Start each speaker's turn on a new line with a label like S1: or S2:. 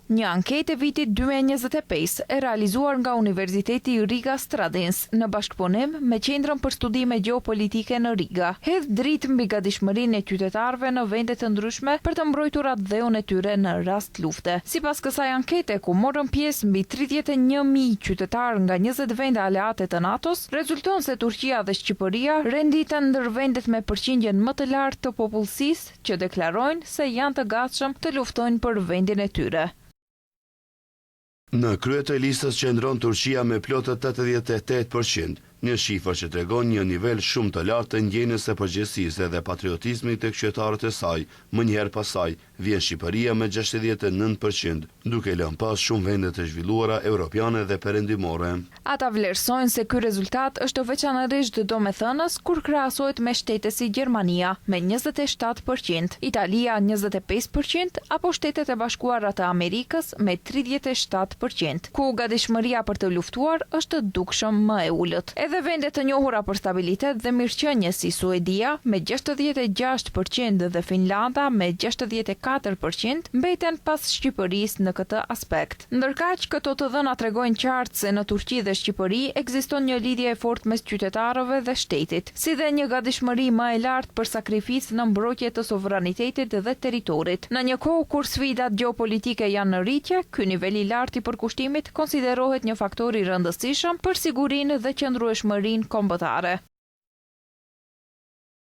S1: Një anketë e vitit 2025 e realizuar nga Universiteti Riga Stradins në bashkëpunim me Qendrën për Studime Gjeopolitike në Riga, hedh dritë mbi gatishmërinë e qytetarëve në vende të ndryshme për të mbrojtur atë dheun e tyre në rast lufte. Sipas kësaj ankete, ku morën pjesë mbi 31.000 qytetarë nga 20 vende aleate të NATO-s, rezulton se Turqia dhe Shqipëria renditen ndër vendet me përqindjen më të lartë të popullsisë që deklarojnë se janë të gatshëm të luftojnë për vendin e tyre.
S2: Në krye të listës qëndron Turqia me plot të 88%, një shifër që tregon një nivel shumë të lartë të ndjenjes së përgjegjësisë dhe patriotizmit tek qytetarët e saj. Më njëherë pasaj vjen Shqipëria me 69%, duke lënë pas shumë vende të zhvilluara europiane dhe perëndimore.
S1: Ata vlerësojnë se ky rezultat është veçanërisht domethënës kur krahasohet me shtete si Gjermania me 27%, Italia 25% apo Shtetet e Bashkuara të Amerikës me 37%, ku gatishmëria për të luftuar është dukshëm më e ulët. Edhe vende të njohura për stabilitet dhe mirëqenie si Suedia me 66% dhe Finlanda me 64% mbeten pas Shqipërisë në këtë aspekt. Ndërkaq, këto të dhëna tregojnë qartë se në Turqi dhe Shqipëri ekziston një lidhje e fortë mes qytetarëve dhe shtetit, si dhe një gatishmëri më e lartë për sakrificë në mbrojtje të sovranitetit dhe territorit. Në një kohë kur sfidat gjeopolitike janë në rritje, ky nivel i lartë i përkushtimit konsiderohet një faktor i rëndësishëm për sigurinë dhe qëndrueshmërinë kombëtare.